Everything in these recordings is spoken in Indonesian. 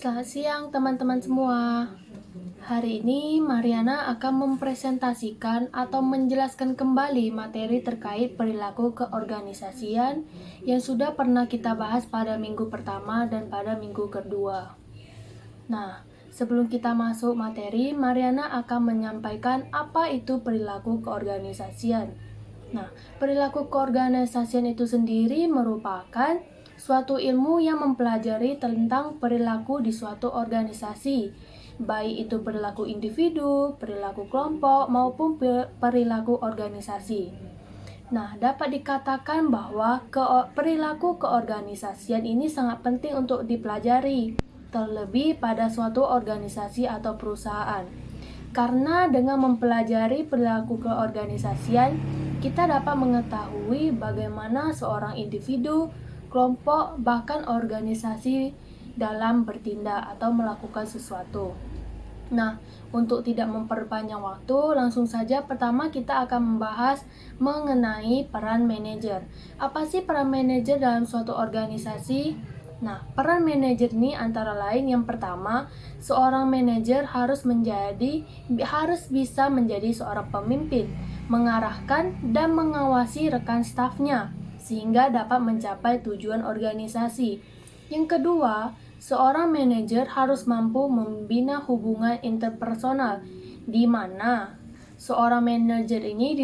Selamat siang teman-teman semua. Hari ini Mariana akan mempresentasikan atau menjelaskan kembali materi terkait perilaku keorganisasian yang sudah pernah kita bahas pada minggu pertama dan pada minggu kedua. Nah, sebelum kita masuk materi, Mariana akan menyampaikan apa itu perilaku keorganisasian. Nah, perilaku keorganisasian itu sendiri merupakan suatu ilmu yang mempelajari tentang perilaku di suatu organisasi, baik itu perilaku individu, perilaku kelompok, maupun perilaku organisasi. Nah, dapat dikatakan bahwa perilaku keorganisasian ini sangat penting untuk dipelajari, terlebih pada suatu organisasi atau perusahaan. Karena dengan mempelajari perilaku keorganisasian, kita dapat mengetahui bagaimana seorang individu, kelompok, bahkan organisasi dalam bertindak atau melakukan sesuatu. Nah, untuk tidak memperpanjang waktu, langsung saja pertama kita akan membahas mengenai peran manajer. Apa sih peran manajer dalam suatu organisasi? Nah, peran manajer ini antara lain yang pertama, seorang manajer harus bisa menjadi seorang pemimpin, mengarahkan dan mengawasi rekan stafnya sehingga dapat mencapai tujuan organisasi. Yang kedua, seorang manajer harus mampu membina hubungan interpersonal, di mana seorang manajer ini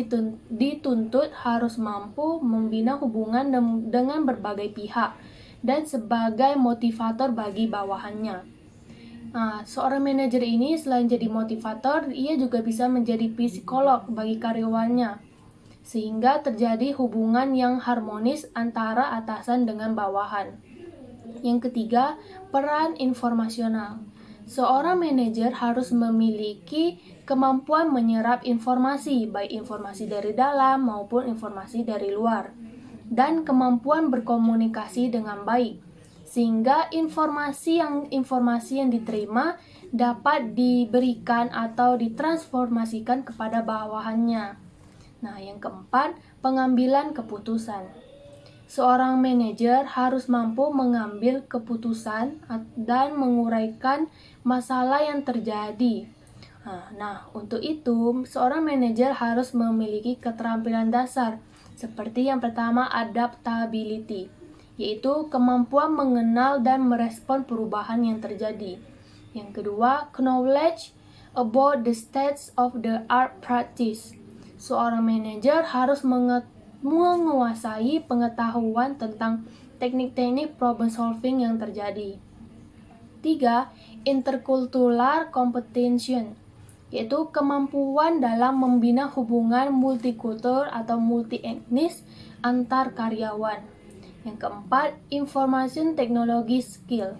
dituntut harus mampu membina hubungan dengan berbagai pihak dan sebagai motivator bagi bawahannya. Nah, seorang manajer ini selain jadi motivator, ia juga bisa menjadi psikolog bagi karyawannya, sehingga terjadi hubungan yang harmonis antara atasan dengan bawahan. Yang ketiga, peran informasional. Seorang manajer harus memiliki kemampuan menyerap informasi, baik informasi dari dalam maupun informasi dari luar, dan kemampuan berkomunikasi dengan baik, sehingga informasi yang diterima dapat diberikan atau ditransformasikan kepada bawahannya. Nah, yang keempat, pengambilan keputusan. Seorang manajer harus mampu mengambil keputusan dan menguraikan masalah yang terjadi. Nah, untuk itu, seorang manajer harus memiliki keterampilan dasar, seperti yang pertama adaptability, yaitu kemampuan mengenal dan merespon perubahan yang terjadi. Yang kedua, knowledge about the states of the art practice. Seorang manajer harus menguasai pengetahuan tentang teknik-teknik problem solving yang terjadi. 3. Intercultural competition, yaitu kemampuan dalam membina hubungan multikultur atau multi-etnis antar karyawan. Yang keempat, information technology skill.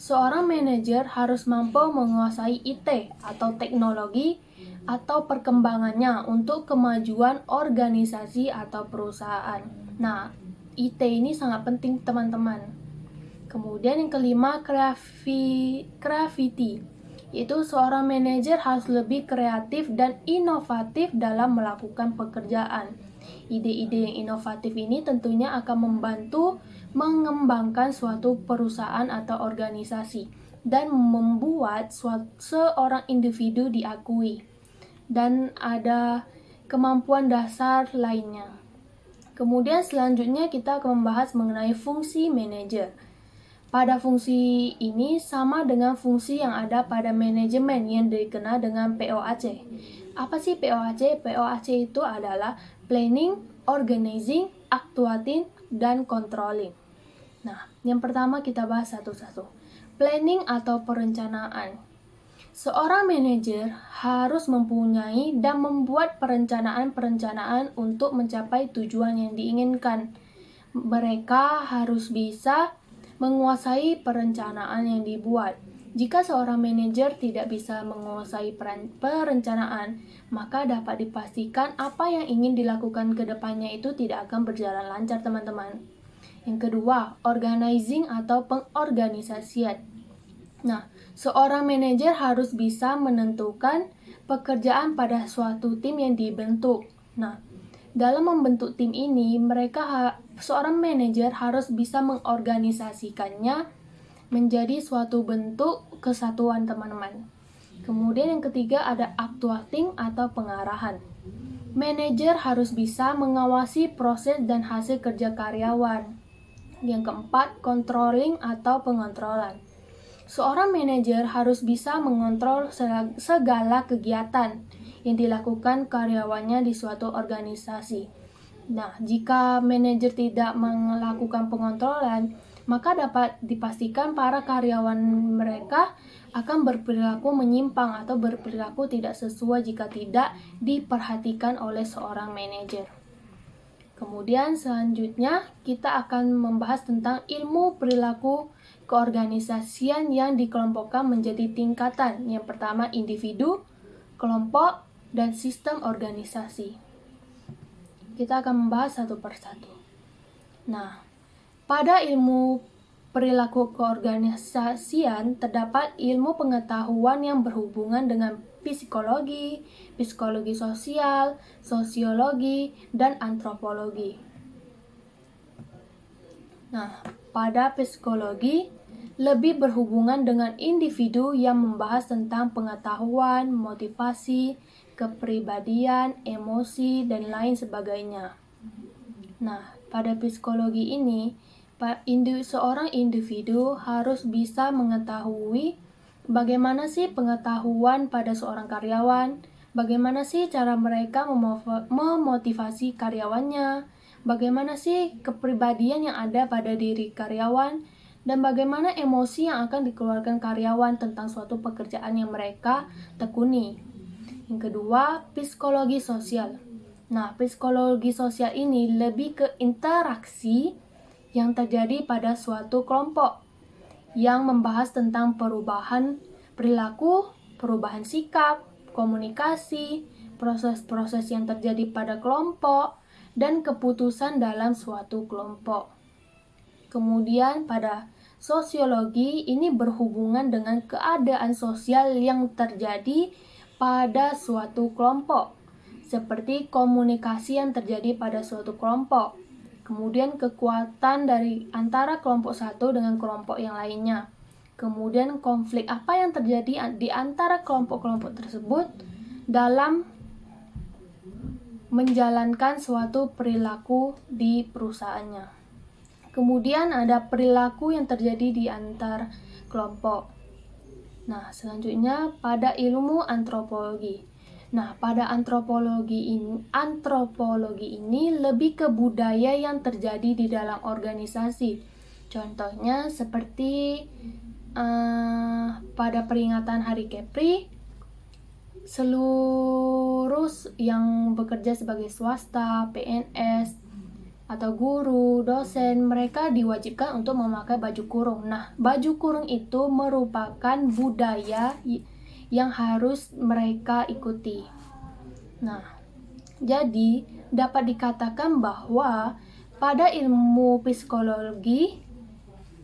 Seorang manajer harus mampu menguasai IT atau teknologi atau perkembangannya untuk kemajuan organisasi atau perusahaan. Nah, IT ini sangat penting teman-teman. Kemudian yang kelima, creativity, yaitu seorang manajer harus lebih kreatif dan inovatif dalam melakukan pekerjaan. Ide-ide yang inovatif ini tentunya akan membantu mengembangkan suatu perusahaan atau organisasi dan membuat seorang individu diakui. Dan ada kemampuan dasar lainnya. Kemudian selanjutnya kita akan membahas mengenai fungsi manajer. Pada fungsi ini sama dengan fungsi yang ada pada manajemen yang dikenal dengan POAC. Apa sih POAC? POAC itu adalah planning, organizing, actuating, dan controlling. Nah, yang pertama kita bahas satu-satu. Planning atau perencanaan. Seorang manajer harus mempunyai dan membuat perencanaan-perencanaan untuk mencapai tujuan yang diinginkan. Mereka harus bisa menguasai perencanaan yang dibuat. Jika seorang manajer tidak bisa menguasai perencanaan, maka dapat dipastikan apa yang ingin dilakukan ke depannya itu tidak akan berjalan lancar, teman-teman. Yang kedua, organizing atau pengorganisasian. Nah, seorang manajer harus bisa menentukan pekerjaan pada suatu tim yang dibentuk. Nah, dalam membentuk tim ini, seorang manajer harus bisa mengorganisasikannya menjadi suatu bentuk kesatuan, teman-teman. Kemudian yang ketiga ada actuating atau pengarahan. Manajer harus bisa mengawasi proses dan hasil kerja karyawan. Yang keempat, controlling atau pengontrolan. Seorang manajer harus bisa mengontrol segala kegiatan yang dilakukan karyawannya di suatu organisasi. Nah, jika manajer tidak melakukan pengontrolan, maka dapat dipastikan para karyawan mereka akan berperilaku menyimpang atau berperilaku tidak sesuai jika tidak diperhatikan oleh seorang manajer. Kemudian selanjutnya kita akan membahas tentang ilmu perilaku keorganisasian yang dikelompokkan menjadi tingkatan. Yang pertama individu, kelompok, dan sistem organisasi. Kita akan membahas satu persatu. Nah, pada ilmu perilaku keorganisasian terdapat ilmu pengetahuan yang berhubungan dengan psikologi, psikologi sosial, sosiologi, dan antropologi. Nah, pada psikologi lebih berhubungan dengan individu yang membahas tentang pengetahuan, motivasi, kepribadian, emosi, dan lain sebagainya. Nah, pada psikologi ini, seorang individu harus bisa mengetahui bagaimana sih pengetahuan pada seorang karyawan, bagaimana sih cara mereka memotivasi karyawannya, bagaimana sih kepribadian yang ada pada diri karyawan, dan bagaimana emosi yang akan dikeluarkan karyawan tentang suatu pekerjaan yang mereka tekuni. Yang kedua, psikologi sosial. Nah, psikologi sosial ini lebih ke interaksi yang terjadi pada suatu kelompok yang membahas tentang perubahan perilaku, perubahan sikap, komunikasi, proses-proses yang terjadi pada kelompok, dan keputusan dalam suatu kelompok. Kemudian pada sosiologi ini berhubungan dengan keadaan sosial yang terjadi pada suatu kelompok, seperti komunikasi yang terjadi pada suatu kelompok, kemudian kekuatan dari antara kelompok satu dengan kelompok yang lainnya, kemudian konflik apa yang terjadi di antara kelompok-kelompok tersebut dalam menjalankan suatu perilaku di perusahaannya. Kemudian ada perilaku yang terjadi di antar kelompok. Nah, selanjutnya pada ilmu antropologi. Nah, pada antropologi ini lebih ke budaya yang terjadi di dalam organisasi. Contohnya seperti pada peringatan Hari Kepri, seluruh yang bekerja sebagai swasta, PNS, atau guru, dosen, mereka diwajibkan untuk memakai baju kurung. Nah, baju kurung itu merupakan budaya yang harus mereka ikuti. Nah, jadi dapat dikatakan bahwa pada ilmu psikologi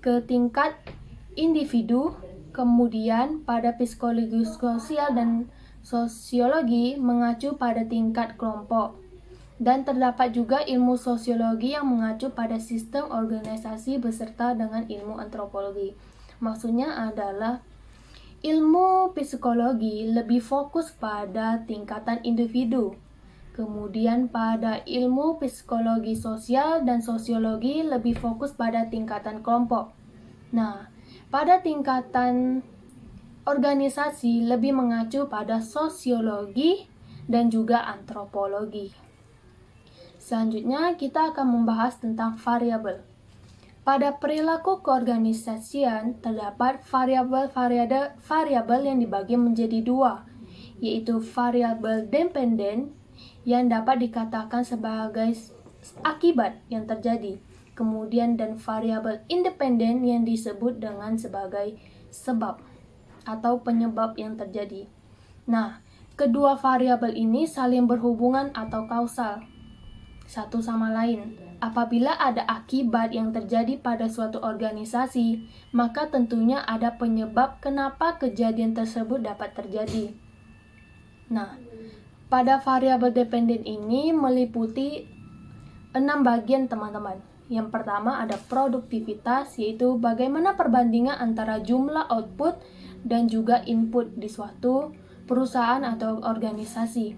ke tingkat individu, kemudian pada psikologi sosial dan sosiologi mengacu pada tingkat kelompok. Dan terdapat juga ilmu sosiologi yang mengacu pada sistem organisasi beserta dengan ilmu antropologi. Maksudnya adalah ilmu psikologi lebih fokus pada tingkatan individu. Kemudian pada ilmu psikologi sosial dan sosiologi lebih fokus pada tingkatan kelompok. Nah, pada tingkatan organisasi lebih mengacu pada sosiologi dan juga antropologi. Selanjutnya kita akan membahas tentang variabel. Pada perilaku keorganisasian terdapat variabel yang dibagi menjadi dua, yaitu variabel dependen yang dapat dikatakan sebagai akibat yang terjadi, kemudian dan variabel independen yang disebut dengan sebagai sebab atau penyebab yang terjadi. Nah, kedua variabel ini saling berhubungan atau kausal satu sama lain. Apabila ada akibat yang terjadi pada suatu organisasi, maka tentunya ada penyebab kenapa kejadian tersebut dapat terjadi. Nah, pada variabel dependen ini meliputi 6 bagian, teman-teman. Yang pertama ada produktivitas, yaitu bagaimana perbandingan antara jumlah output dan juga input di suatu perusahaan atau organisasi.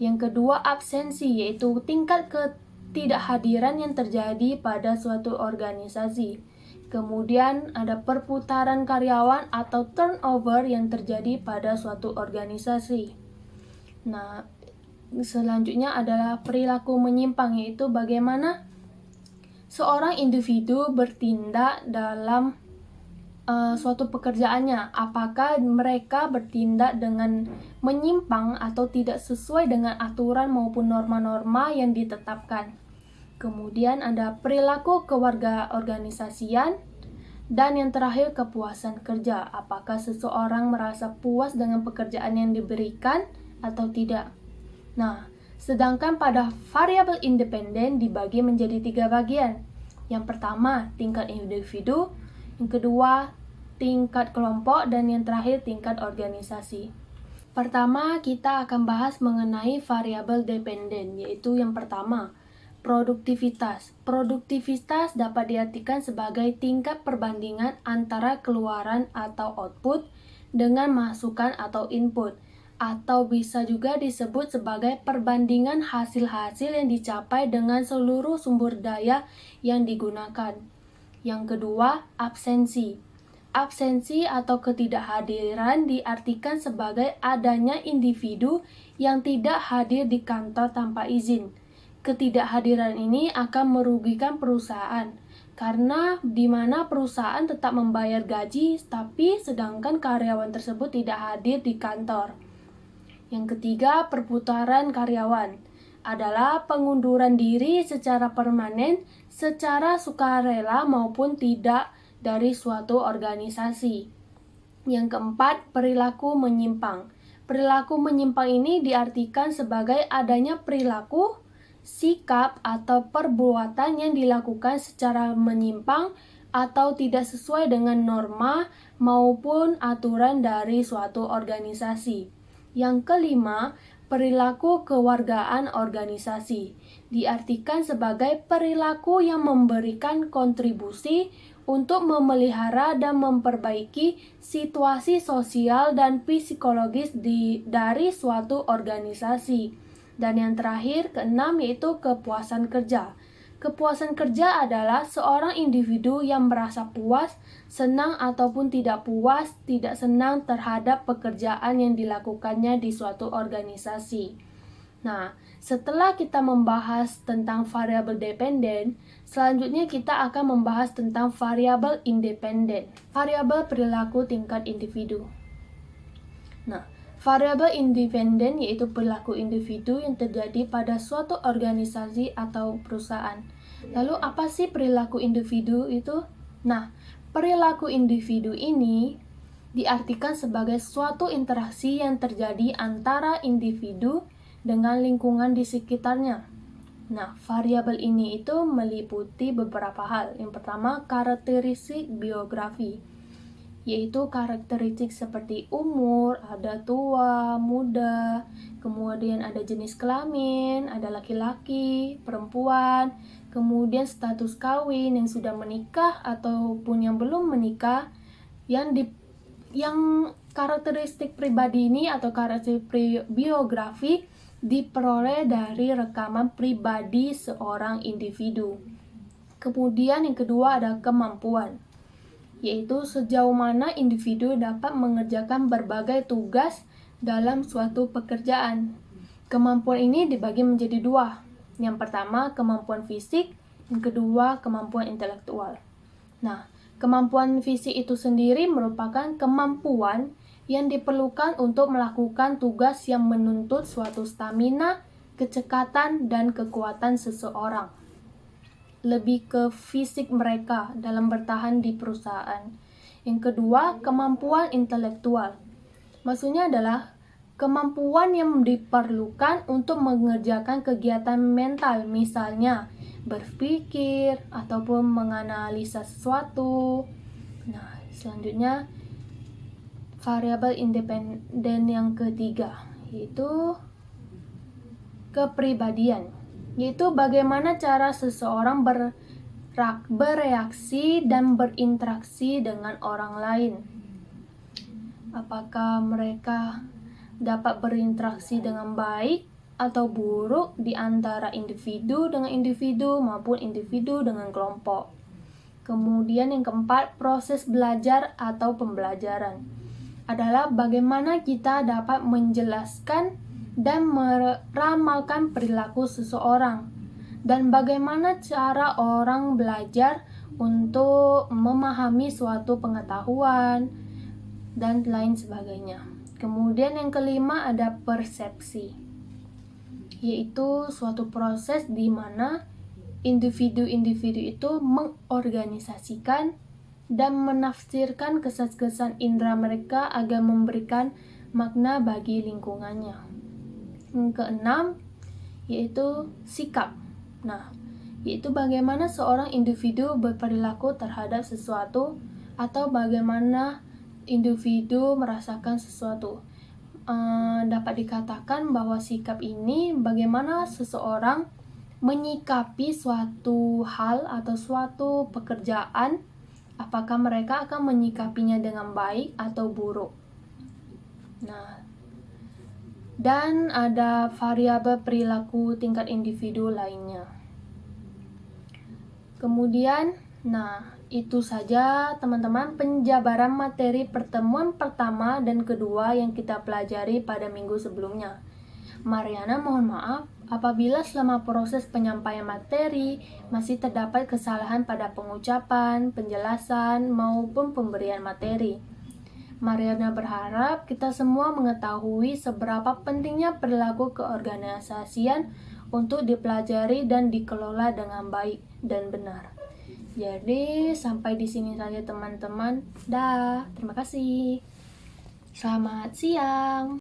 Yang kedua absensi, yaitu tingkat ketidakhadiran yang terjadi pada suatu organisasi. Kemudian ada perputaran karyawan atau turnover yang terjadi pada suatu organisasi. Nah, selanjutnya adalah perilaku menyimpang, yaitu bagaimana seorang individu bertindak dalam suatu pekerjaannya. Apakah mereka bertindak dengan menyimpang atau tidak sesuai dengan aturan maupun norma-norma yang ditetapkan. Kemudian ada perilaku kewarga organisasian. Dan yang terakhir kepuasan kerja. Apakah seseorang merasa puas dengan pekerjaan yang diberikan atau tidak. Nah, sedangkan pada variabel independen dibagi menjadi 3 bagian. Yang pertama, tingkat individu. Yang kedua, tingkat kelompok. Dan yang terakhir, tingkat organisasi. Pertama, kita akan bahas mengenai variabel dependen, yaitu yang pertama, produktivitas. Produktivitas dapat diartikan sebagai tingkat perbandingan antara keluaran atau output dengan masukan atau input, atau bisa juga disebut sebagai perbandingan hasil-hasil yang dicapai dengan seluruh sumber daya yang digunakan. Yang kedua, absensi. Absensi atau ketidakhadiran diartikan sebagai adanya individu yang tidak hadir di kantor tanpa izin. Ketidakhadiran ini akan merugikan perusahaan karena di mana perusahaan tetap membayar gaji tapi sedangkan karyawan tersebut tidak hadir di kantor. Yang ketiga, perputaran karyawan adalah pengunduran diri secara permanen, secara sukarela maupun tidak dari suatu organisasi. Yang keempat, perilaku menyimpang. Perilaku menyimpang ini diartikan sebagai adanya perilaku, sikap atau perbuatan yang dilakukan secara menyimpang atau tidak sesuai dengan norma maupun aturan dari suatu organisasi. Yang kelima, perilaku kewargaan organisasi diartikan sebagai perilaku yang memberikan kontribusi untuk memelihara dan memperbaiki situasi sosial dan psikologis dari suatu organisasi. Dan yang terakhir, keenam, yaitu kepuasan kerja. Kepuasan kerja adalah seorang individu yang merasa puas, senang ataupun tidak puas, tidak senang terhadap pekerjaan yang dilakukannya di suatu organisasi. Nah, setelah kita membahas tentang variabel dependen, selanjutnya kita akan membahas tentang variabel independen. Variabel perilaku tingkat individu. Nah, variabel independen yaitu perilaku individu yang terjadi pada suatu organisasi atau perusahaan. Lalu apa sih perilaku individu itu? Nah, perilaku individu ini diartikan sebagai suatu interaksi yang terjadi antara individu dengan lingkungan di sekitarnya. Nah, variabel ini itu meliputi beberapa hal. Yang pertama, karakteristik biografi, yaitu karakteristik seperti umur, ada tua, muda, kemudian ada jenis kelamin, ada laki-laki, perempuan, kemudian status kawin yang sudah menikah ataupun yang belum menikah, yang karakteristik pribadi ini atau karakteristik biografi diperoleh dari rekaman pribadi seorang individu. Kemudian yang kedua ada kemampuan, yaitu sejauh mana individu dapat mengerjakan berbagai tugas dalam suatu pekerjaan. Kemampuan ini dibagi menjadi 2. Yang pertama, kemampuan fisik. Yang kedua, kemampuan intelektual. Nah, kemampuan fisik itu sendiri merupakan kemampuan yang diperlukan untuk melakukan tugas yang menuntut suatu stamina, kecekatan, dan kekuatan seseorang. Lebih ke fisik mereka dalam bertahan di perusahaan. Yang kedua, kemampuan intelektual. Maksudnya adalah kemampuan yang diperlukan untuk mengerjakan kegiatan mental, misalnya berpikir ataupun menganalisa sesuatu. Nah, selanjutnya variabel independen yang ketiga, yaitu kepribadian, yaitu bagaimana cara seseorang bereaksi dan berinteraksi dengan orang lain. Apakah mereka dapat berinteraksi dengan baik atau buruk di antara individu dengan individu maupun individu dengan kelompok. Kemudian yang keempat, proses belajar atau pembelajaran adalah bagaimana kita dapat menjelaskan dan meramalkan perilaku seseorang, dan bagaimana cara orang belajar untuk memahami suatu pengetahuan dan lain sebagainya. Kemudian yang kelima ada persepsi, yaitu suatu proses di mana individu-individu itu mengorganisasikan dan menafsirkan kesan-kesan indera mereka agar memberikan makna bagi lingkungannya. Yang keenam yaitu sikap. Nah, yaitu bagaimana seorang individu berperilaku terhadap sesuatu atau bagaimana individu merasakan sesuatu. Dapat dikatakan bahwa sikap ini bagaimana seseorang menyikapi suatu hal atau suatu pekerjaan, apakah mereka akan menyikapinya dengan baik atau buruk. Nah, dan ada variabel perilaku tingkat individu lainnya. Kemudian, itu saja teman-teman penjabaran materi pertemuan pertama dan kedua yang kita pelajari pada minggu sebelumnya. Mariana mohon maaf apabila selama proses penyampaian materi masih terdapat kesalahan pada pengucapan, penjelasan, maupun pemberian materi. Mariana berharap kita semua mengetahui seberapa pentingnya perilaku keorganisasian untuk dipelajari dan dikelola dengan baik dan benar. Jadi, sampai di sini saja teman-teman. Dah, terima kasih. Selamat siang.